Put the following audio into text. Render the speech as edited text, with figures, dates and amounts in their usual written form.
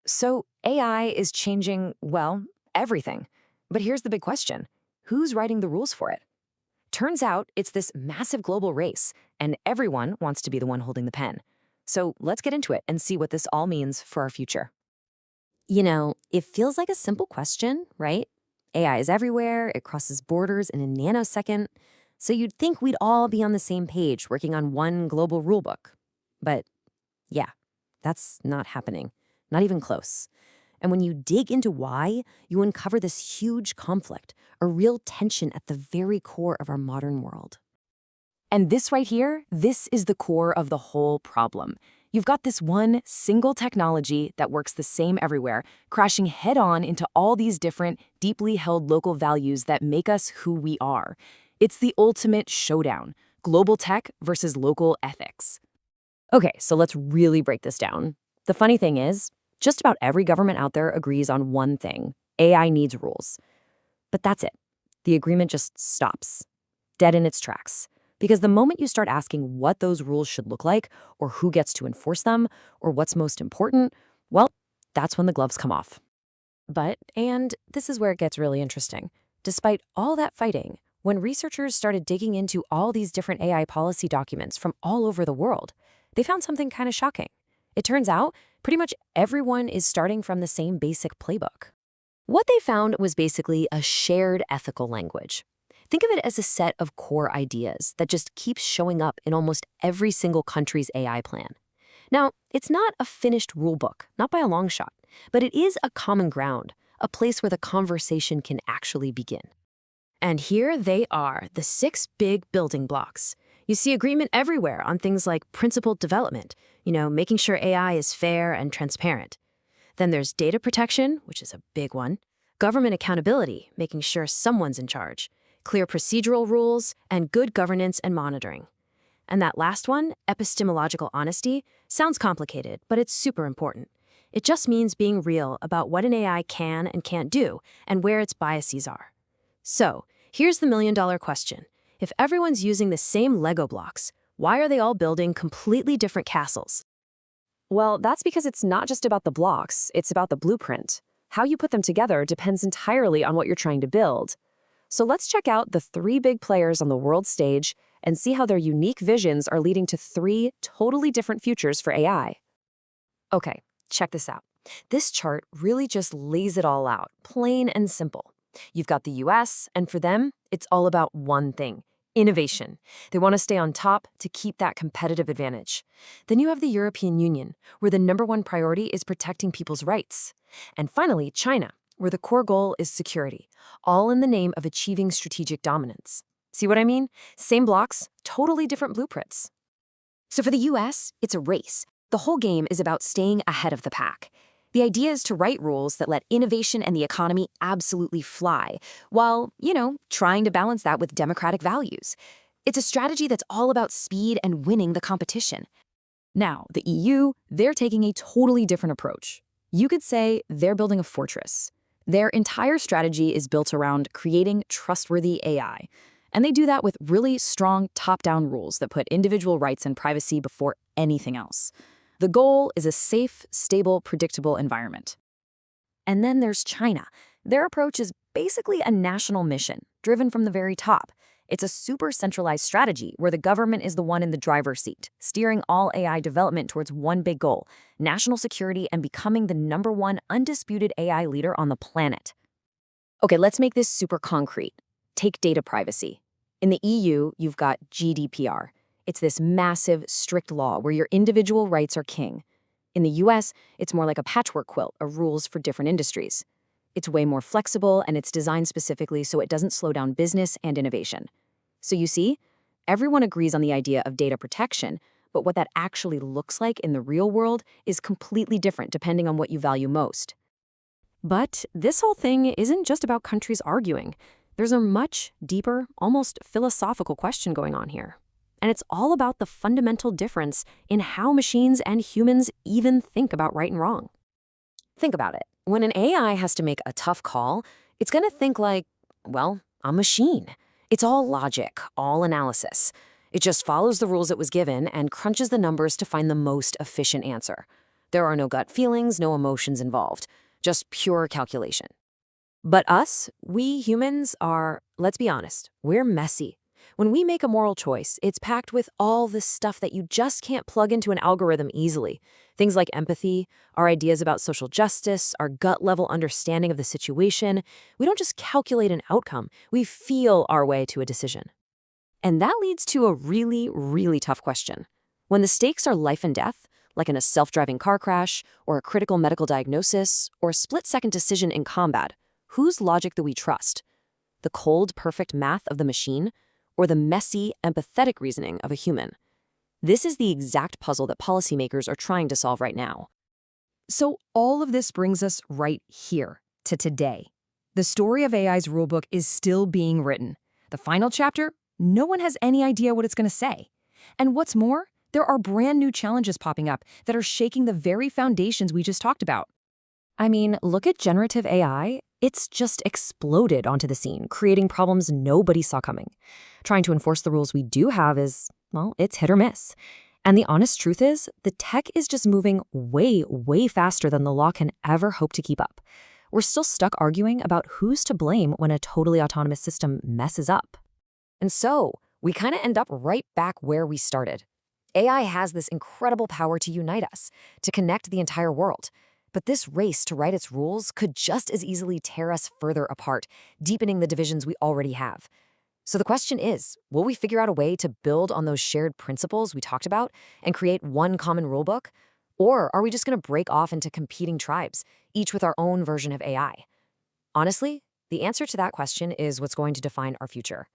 So AI is changing, well, everything. But here's the big question. Who's writing the rules for it? Turns out it's this massive global race, and everyone wants to be the one holding the pen. So let's get into it and see what this all means for our future. It feels like a simple question, right? AI is everywhere, it crosses borders in a nanosecond. So you'd think we'd all be on the same page working on one global rulebook. But yeah, that's not happening, not even close. And when you dig into why, you uncover this huge conflict, a real tension at the very core of our modern world. And this right here, this is the core of the whole problem. You've got this one single technology that works the same everywhere, crashing head on into all these different, deeply held local values that make us who we are. It's the ultimate showdown, global tech versus local ethics. Okay, so let's really break this down. The funny thing is, just about every government out there agrees on one thing: AI needs rules. But that's it. The agreement just stops, dead in its tracks. Because the moment you start asking what those rules should look like, or who gets to enforce them, or what's most important, well, that's when the gloves come off. And this is where it gets really interesting. Despite all that fighting, when researchers started digging into all these different AI policy documents from all over the world, they found something kind of shocking. It turns out pretty much everyone is starting from the same basic playbook. What they found was basically a shared ethical language. Think of it as a set of core ideas that just keeps showing up in almost every single country's AI plan. Now, it's not a finished rulebook, not by a long shot, but it is a common ground, a place where the conversation can actually begin. And here they are, the 6 big building blocks. You see agreement everywhere on things like principled development, making sure AI is fair and transparent. Then there's data protection, which is a big one, government accountability, making sure someone's in charge, clear procedural rules, and good governance and monitoring. And that last one, epistemological honesty, sounds complicated, but it's super important. It just means being real about what an AI can and can't do and where its biases are. So, here's the million-dollar question. If everyone's using the same Lego blocks, why are they all building completely different castles? Well, that's because it's not just about the blocks, it's about the blueprint. How you put them together depends entirely on what you're trying to build. So let's check out the 3 big players on the world stage and see how their unique visions are leading to 3 totally different futures for AI. Okay, check this out. This chart really just lays it all out, plain and simple. You've got the US, and for them, it's all about one thing: innovation. They want to stay on top to keep that competitive advantage. Then you have the European Union, where the #1 priority is protecting people's rights. And finally, China, where the core goal is security, all in the name of achieving strategic dominance. See what I mean? Same blocks, totally different blueprints. So for the US, it's a race. The whole game is about staying ahead of the pack. The idea is to write rules that let innovation and the economy absolutely fly, while, trying to balance that with democratic values. It's a strategy that's all about speed and winning the competition. Now, the EU, they're taking a totally different approach. You could say they're building a fortress. Their entire strategy is built around creating trustworthy AI. And they do that with really strong top-down rules that put individual rights and privacy before anything else. The goal is a safe, stable, predictable environment. And then there's China. Their approach is basically a national mission, driven from the very top. It's a super centralized strategy where the government is the one in the driver's seat, steering all AI development towards one big goal: national security and becoming the #1 undisputed AI leader on the planet. Okay, let's make this super concrete. Take data privacy. In the EU, you've got GDPR. It's this massive, strict law where your individual rights are king. In the US, it's more like a patchwork quilt of rules for different industries. It's way more flexible, and it's designed specifically so it doesn't slow down business and innovation. So you see, everyone agrees on the idea of data protection, but what that actually looks like in the real world is completely different depending on what you value most. But this whole thing isn't just about countries arguing. There's a much deeper, almost philosophical question going on here. And it's all about the fundamental difference in how machines and humans even think about right and wrong. Think about it. When an AI has to make a tough call, it's going to think like, well, a machine. It's all logic, all analysis. It just follows the rules it was given and crunches the numbers to find the most efficient answer. There are no gut feelings, no emotions involved, just pure calculation. But us, we humans are, let's be honest, we're messy. When we make a moral choice, it's packed with all this stuff that you just can't plug into an algorithm easily. Things like empathy, our ideas about social justice, our gut-level understanding of the situation. We don't just calculate an outcome, we feel our way to a decision. And that leads to a really, really tough question. When the stakes are life and death, like in a self-driving car crash, or a critical medical diagnosis, or a split-second decision in combat, whose logic do we trust? The cold, perfect math of the machine, or the messy, empathetic reasoning of a human? This is the exact puzzle that policymakers are trying to solve right now. So all of this brings us right here, to today. The story of AI's rulebook is still being written. The final chapter, no one has any idea what it's going to say. And what's more, there are brand new challenges popping up that are shaking the very foundations we just talked about. I mean, look at generative AI. It's just exploded onto the scene, creating problems nobody saw coming. Trying to enforce the rules we do have is, well, it's hit or miss. And the honest truth is, the tech is just moving way, way faster than the law can ever hope to keep up. We're still stuck arguing about who's to blame when a totally autonomous system messes up. And so, we kind of end up right back where we started. AI has this incredible power to unite us, to connect the entire world. But this race to write its rules could just as easily tear us further apart, deepening the divisions we already have. So the question is, will we figure out a way to build on those shared principles we talked about and create one common rulebook? Or are we just going to break off into competing tribes, each with our own version of AI? Honestly, the answer to that question is what's going to define our future.